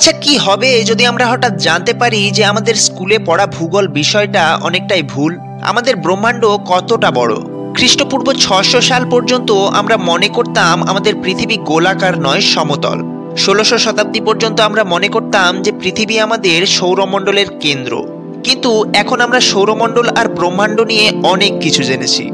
আচ্ছা, কি হবে যদি আমরা হঠাৎ জানতে পারি যে আমাদের স্কুলে পড়া ভূগোল বিষয়টা অনেকটাই ভুল? আমাদের ব্রহ্মাণ্ড কতটা বড়? খ্রিস্টপূর্ব 600 সাল পর্যন্ত আমরা মনে করতাম আমাদের পৃথিবী গোলাকার নয়, সমতল। 1600 শতাব্দী পর্যন্ত আমরা মনে করতাম যে পৃথিবী আমাদের সৌরমণ্ডলের কেন্দ্র। কিন্তু এখন আমরা সৌরমণ্ডল আর ব্রহ্মাণ্ড নিয়ে অনেক কিছু জেনেছি।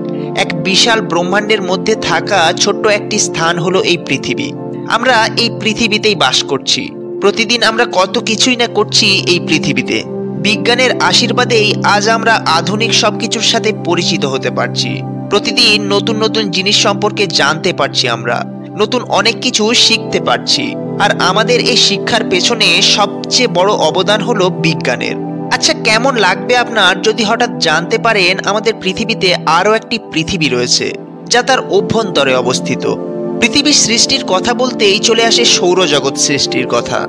এক বিশাল ব্রহ্মাণ্ডের মধ্যে থাকা ছোট্ট একটি স্থান হলো এই পৃথিবী। আমরা এই পৃথিবীতেই বাস করছি। প্রতিদিন আমরা কত কিছুই না করছি এই পৃথিবীতে। বিজ্ঞানের আশীর্বাদেই আজ আমরা আধুনিক সবকিছুর সাথে পরিচিত হতে পারছি। প্রতিদিন নতুন নতুন জিনিস সম্পর্কে জানতে পারছি, আমরা নতুন অনেক কিছু শিখতে পারছি। আর আমাদের এই শিক্ষার পেছনে সবচেয়ে বড় অবদান হলো বিজ্ঞানের। আচ্ছা, কেমন লাগবে আপনার যদি হঠাৎ জানতে পারেন আমাদের পৃথিবীতে আরও একটি পৃথিবী রয়েছে, যা তার অভ্যন্তরে অবস্থিত? পৃথিবীর সৃষ্টির কথা বলতেই চলে আসে সৌরজগৎ সৃষ্টির কথা।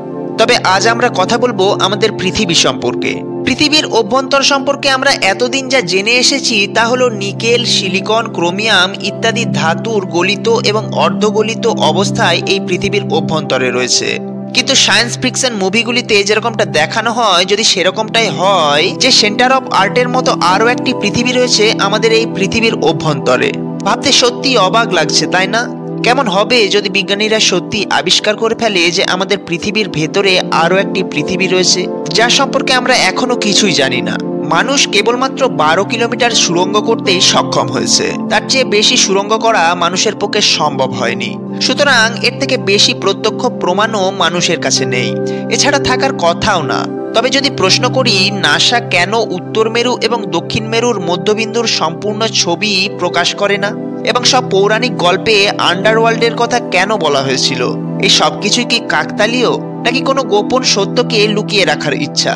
তবে আজ আমরা কথা বলবো আমাদের পৃথিবী সম্পর্কে। পৃথিবীর অভ্যন্তর সম্পর্কে আমরা এতদিন যা জেনে এসেছি তা হলো নিকেল, সিলিকন, ক্রোমিয়াম ইত্যাদি ধাতুর গলিত এবং অর্ধগলিত অবস্থায় এই পৃথিবীর অভ্যন্তরে রয়েছে। কিন্তু সায়েন্স ফিকশন মুভিগুলিতে যেরকমটা দেখানো হয়, যদি সেরকমটাই হয় যে সেন্টার অফ আর্টের মতো আরও একটি পৃথিবী রয়েছে আমাদের এই পৃথিবীর অভ্যন্তরে, ভাবতে সত্যি অবাক লাগছে, তাই না? কেমন হবে যদি বিজ্ঞানীরা সত্যি আবিষ্কার করে ফেলে যে আমাদের পৃথিবীর ভেতরে আরও একটি পৃথিবী রয়েছে, যা সম্পর্কে আমরা এখনো কিছুই জানি না। মানুষ কেবলমাত্র 12 কিলোমিটার সুড়ঙ্গ করতেই সক্ষম হয়েছে। তার চেয়ে বেশি সুড়ঙ্গ করা মানুষের পক্ষে সম্ভব হয়নি। সুতরাং এর থেকে বেশি প্রত্যক্ষ প্রমাণও মানুষের কাছে নেই, এছাড়া থাকার কথাও না। তবে যদি প্রশ্ন করি নাসা কেন উত্তর মেরু এবং দক্ষিণ মেরুর মধ্যবিন্দুর সম্পূর্ণ ছবি প্রকাশ করে না, এবং সব পৌরাণিক গল্পে আন্ডারওয়ার্ল্ডের কথা কেন বলা হয়েছিল, এই সব কিছুই কি কাকতালীয়, নাকি কোনো গোপন সত্যকে লুকিয়ে রাখার ইচ্ছা?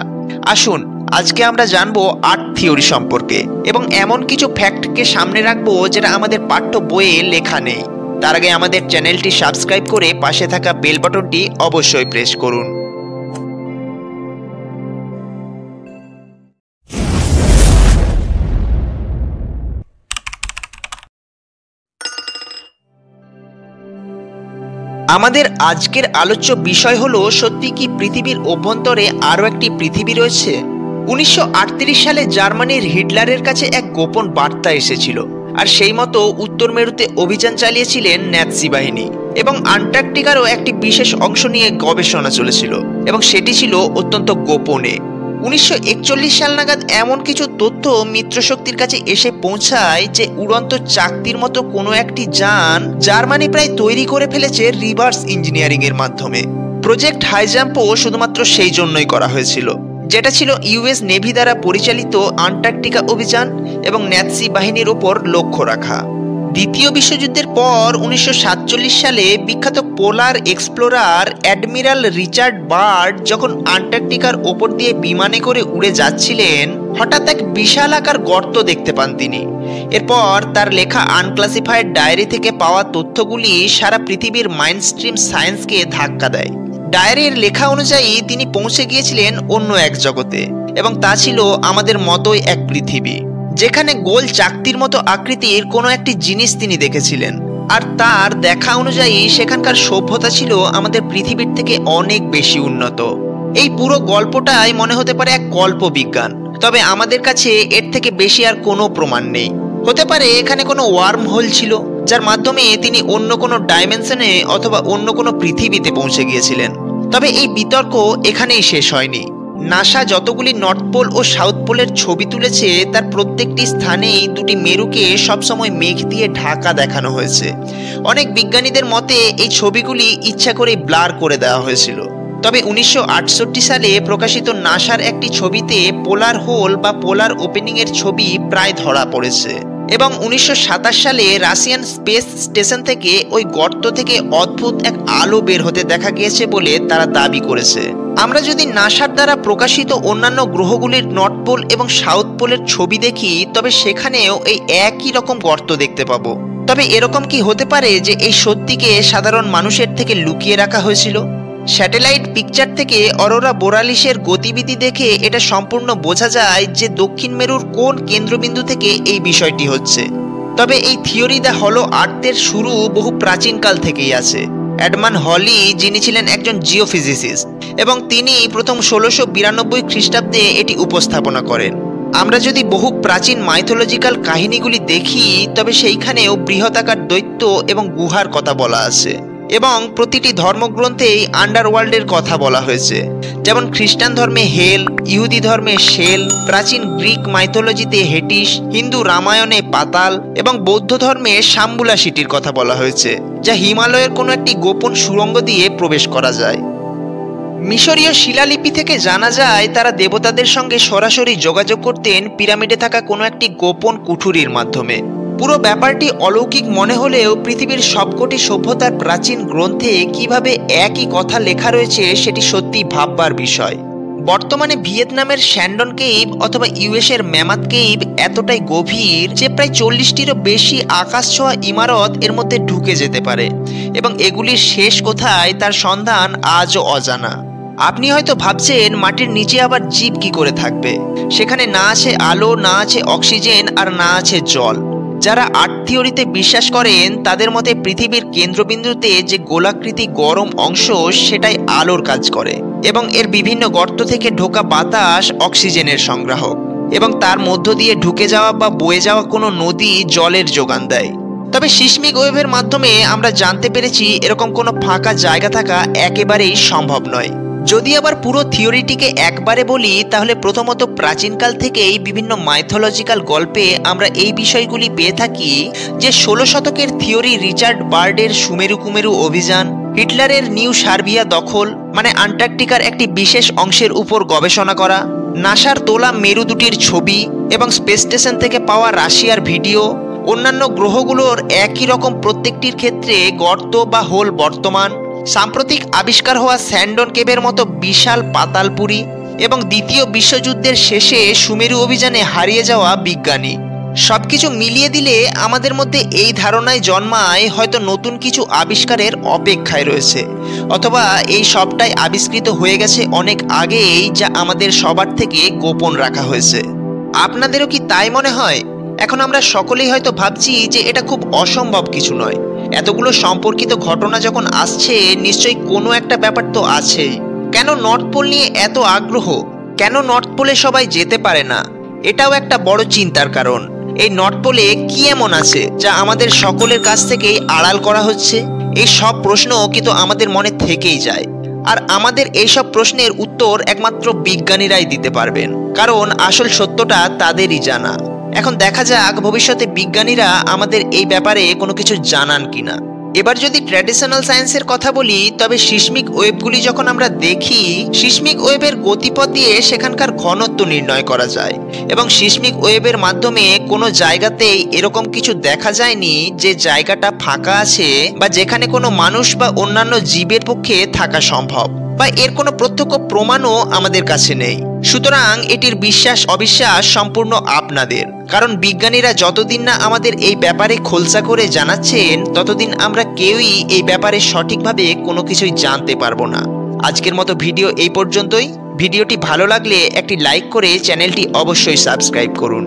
আসুন আজকে আমরা জানবো আর্থ থিওরি সম্পর্কে, এবং এমন কিছু ফ্যাক্টকে সামনে রাখবো যেটা আমাদের পাঠ্য বইয়ে লেখা নেই। তার আগে আমাদের চ্যানেলটি সাবস্ক্রাইব করে পাশে থাকা বেল বাটনটি অবশ্যই প্রেস করুন। আমাদের আজকের আলোচ্য বিষয় হলো, সত্যি কি পৃথিবীর অভ্যন্তরে আরও একটি পৃথিবী রয়েছে? 1938 সালে জার্মানির হিটলারের কাছে এক গোপন বার্তা এসেছিল, আর সেই মতো উত্তর মেরুতে অভিযান চালিয়েছিলেন ন্যাৎসি বাহিনী, এবং আন্টার্কটিকারও একটি বিশেষ অংশ নিয়ে গবেষণা চলেছিল, এবং সেটি ছিল অত্যন্ত গোপনে। 1941 সাল নাগাদ এমন কিছু তথ্য মিত্রশক্তির কাছে এসে পৌঁছায় যে উড়ন্ত চাকতির মতো কোনো একটি যান জার্মানি প্রায় তৈরি করে ফেলেছে রিভার্স ইঞ্জিনিয়ারিং এর মাধ্যমে। প্রজেক্ট হাই জাম্পও শুধুমাত্র সেই জন্যই করা হয়েছিল, যেটা ছিল ইউএস নেভি দ্বারা পরিচালিত আন্টার্কটিকা অভিযান এবং ন্যাৎসি বাহিনীর ওপর লক্ষ্য রাখা। দ্বিতীয় বিশ্বযুদ্ধের পর 1947 সালে বিখ্যাত পোলার এক্সপ্লোরার অ্যাডমিরাল রিচার্ড বার্ড যখন আন্টার্কটিকার ওপর দিয়ে বিমানে করে উড়ে যাচ্ছিলেন, হঠাৎ এক বিশাল আকার গর্ত দেখতে পান তিনি। এরপর তার লেখা আনক্লাসিফাইড ডায়েরি থেকে পাওয়া তথ্যগুলি সারা পৃথিবীর মাইনস্ট্রিম সায়েন্সকে ধাক্কা দেয়। ডায়েরির লেখা অনুযায়ী তিনি পৌঁছে গিয়েছিলেন অন্য এক জগতে, এবং তা ছিল আমাদের মতোই এক পৃথিবী, যেখানে গোল চাকতির মতো আকৃতির কোনো একটি জিনিস তিনি দেখেছিলেন। আর তার দেখা অনুযায়ী সেখানকার সভ্যতা ছিল আমাদের পৃথিবীর থেকে অনেক বেশি উন্নত। এই পুরো গল্পটাই মনে হতে পারে এক কল্প বিজ্ঞান, তবে আমাদের কাছে এর থেকে বেশি আর কোনো প্রমাণ নেই। হতে পারে এখানে কোনো ওয়ার্ম হোল ছিল, যার মাধ্যমে তিনি অন্য কোনো ডাইমেনশনে অথবা অন্য কোনো পৃথিবীতে পৌঁছে গিয়েছিলেন। তবে এই বিতর্ক এখানেই শেষ হয়নি। নাসা যতগুলি নর্থ পোল ও সাউথ পোলের ছবি তুলেছে, তার প্রত্যেকটি স্থানেই দুটি মেরুকে সবসময় মেঘ দিয়ে ঢাকা দেখানো হয়েছে। অনেক বিজ্ঞানীদের মতে এই ছবিগুলি ইচ্ছা করে ব্লার করে দেওয়া হয়েছিল। তবে 1968 সালে প্রকাশিত নাসার একটি ছবিতে পোলার হোল বা পোলার ওপেনিং এর ছবি প্রায় ধরা পড়েছে, এবং 1927 সালে রাশিয়ান স্পেস স্টেশন থেকে ওই গর্ত থেকে অদ্ভুত এক আলো বের হতে দেখা গিয়েছে বলে তারা দাবি করেছে। আমরা যদি নাসার দ্বারা প্রকাশিত অন্যান্য গ্রহগুলির নর্থ পোল এবং সাউথ পোলের ছবি দেখি, তবে সেখানেও এই একই রকম গর্ত দেখতে পাবো। তবে এরকম কি হতে পারে যে এই সত্যিকে সাধারণ মানুষের থেকে লুকিয়ে রাখা হয়েছিল? স্যাটেলাইট পিকচার থেকে অরোরা বোরালিসের গতিবিধি দেখে এটা সম্পূর্ণ বোঝা যায় যে দক্ষিণ মেরুর কোন কেন্দ্রবিন্দু থেকে এই বিষয়টি হচ্ছে। তবে এই থিওরি দ্য হলো আর্থের শুরু বহু প্রাচীনকাল থেকেই আছে। এডমান্ড হলি, যিনি ছিলেন একজন জিওফিজিসিস্ট, এবং তিনি প্রথম 1692 খ্রিস্টাব্দে এটি উপস্থাপনা করেন। আমরা যদি বহু প্রাচীন মাইথোলজিক্যাল কাহিনীগুলি দেখি, তবে সেইখানেও বৃহদাকার দৈত্য এবং গুহার কথা বলা আছে, এবং প্রতিটি ধর্মগ্রন্থেই আন্ডারওয়ার্ল্ডের কথা বলা হয়েছে। যেমন খ্রিস্টান ধর্মে হেল, ইহুদি ধর্মে শেল, প্রাচীন গ্রিক মাইথোলজিতে হেটিস, হিন্দু রামায়ণে পাতাল, এবং বৌদ্ধ ধর্মে শাম্বুলা সিটির কথা বলা হয়েছে, যা হিমালয়ের কোনো একটি গোপন সুড়ঙ্গ দিয়ে প্রবেশ করা যায়। মিশরীয় শিলালিপি থেকে জানা যায় তারা দেবতাদের সঙ্গে সরাসরি যোগাযোগ করতেন পিরামিডে থাকা কোনো একটি গোপন কুঠুরির মাধ্যমে। পুরো ব্যাপারটি অলৌকিক মনে হলেও পৃথিবীর সবকটি সভ্যতার প্রাচীন গ্রন্থে কিভাবে একই কথা লেখা রয়েছে সেটি সত্যি ভাববার বিষয়। বর্তমানে ভিয়েতনামের শ্যান্ডন কেইভ অথবা ইউএসের ম্যামাথ কেইভ এতটাই গভীর যে প্রায় 40টিরও বেশি আকাশছোঁয়া ইমারত এর মধ্যে ঢুকে যেতে পারে, এবং এগুলির শেষ কোথায় তার সন্ধান আজও অজানা। আপনি হয়তো ভাবছেন মাটির নিচে আবার জীব কি করে থাকবে? সেখানে না আছে আলো, না আছে অক্সিজেন, আর না আছে জল। যারা আর্থ থিওরিতে বিশ্বাস করেন তাদের মতে পৃথিবীর কেন্দ্রবিন্দুতে যে গোলাকৃতি গরম অংশ সেটাই আলোর কাজ করে, এবং এর বিভিন্ন গর্ত থেকে ঢোকা বাতাস অক্সিজেনের সংগ্রাহক, এবং তার মধ্য দিয়ে ঢুকে যাওয়া বা বয়ে যাওয়া কোনো নদী জলের যোগান দেয়। তবে সিসমিক ওয়েভের মাধ্যমে আমরা জানতে পেরেছি এরকম কোনো ফাঁকা জায়গা থাকা একেবারেই সম্ভব নয়। যদি আবার পুরো থিওরিটিকে একবারে বলি, তাহলে প্রথমত প্রাচীনকাল থেকেই বিভিন্ন মাইথোলজিক্যাল গল্পে আমরা এই বিষয়গুলি পেয়ে থাকি যে 16 শতকের থিওরি রিচার্ড বার্ডের সুমেরু কুমেরু অভিযান, হিটলারের নিউ সার্বিয়া দখল মানে আন্টার্কটিকার একটি বিশেষ অংশের উপর গবেষণা করা, নাসার তোলা মেরু দুটির ছবি এবং স্পেস স্টেশন থেকে পাওয়া রাশিয়ার ভিডিও, অন্যান্য গ্রহগুলোর একই রকম প্রত্যেকটির ক্ষেত্রে গর্ত বা হোল বর্তমান, সাম্প্রতিক আবিষ্কার হওয়া স্যান্ডন কেভের মতো বিশাল পাতালপুরী, এবং দ্বিতীয় বিশ্বযুদ্ধের শেষে সুমেরু অভিযানে হারিয়ে যাওয়া বিজ্ঞানী। সবকিছু মিলিয়ে দিলে আমাদের মধ্যে এই ধারণায় জন্মায় হয়তো নতুন কিছু আবিষ্কারের অপেক্ষায় রয়েছে, অথবা এই সবটাই আবিষ্কৃত হয়ে গেছে অনেক আগেই, যা আমাদের সবার থেকে গোপন রাখা হয়েছে। আপনাদেরও কি তাই মনে হয়? এখন আমরা সকলেই হয়তো ভাবছি যে এটা খুব অসম্ভব কিছু নয়। এতগুলো সম্পর্কিত ঘটনা যখন আসছে, নিশ্চয়ই কোনো একটা ব্যাপার তো আছেই। কেন নর্থ পোল নিয়ে এত আগ্রহ? কেন নর্থ পোলে সবাই যেতে পারে না? এটাও একটা বড় চিন্তার কারণ। এই নর্থ পোলে কি এমন আছে যা আমাদের সকলের কাছ থেকেই আড়াল করা হচ্ছে? এই সব প্রশ্ন কিন্তু আমাদের মনে থেকেই যায়, আর আমাদের এইসব প্রশ্নের উত্তর একমাত্র বিজ্ঞানীরাই দিতে পারবেন, কারণ আসল সত্যটা তাদেরই জানা। এখন দেখা যাক ভবিষ্যতে বিজ্ঞানীরা আমাদের এই ব্যাপারে কোনো কিছু জানান কিনা। এবার যদি ট্র্যাডিশনাল সায়েন্সের কথা বলি, তবে সিসমিক ওয়েভগুলি যখন আমরা দেখি, সিসমিক ওয়েভের গতিপথ দিয়ে সেখানকার ঘনত্ব নির্ণয় করা যায়, এবং সিসমিক ওয়েভের মাধ্যমে কোনো জায়গাতেই এরকম কিছু দেখা যায়নি যে জায়গাটা ফাঁকা আছে, বা যেখানে কোনো মানুষ বা অন্যান্য জীবের পক্ষে থাকা সম্ভব, বা এর কোনো প্রত্যক্ষ প্রমাণও আমাদের কাছে নেই। সুতরাং এটির বিশ্বাস অবিশ্বাস সম্পূর্ণ আপনাদের, কারণ বিজ্ঞানীরা যতদিন না আমাদের এই ব্যাপারে খোলসা করে জানাচ্ছেন, ততদিন আমরা কেউই এই ব্যাপারে সঠিকভাবে কোনো কিছুই জানতে পারবো না। আজকের মতো ভিডিও এই পর্যন্তই। ভিডিওটি ভালো লাগলে একটি লাইক করে চ্যানেলটি অবশ্যই সাবস্ক্রাইব করুন।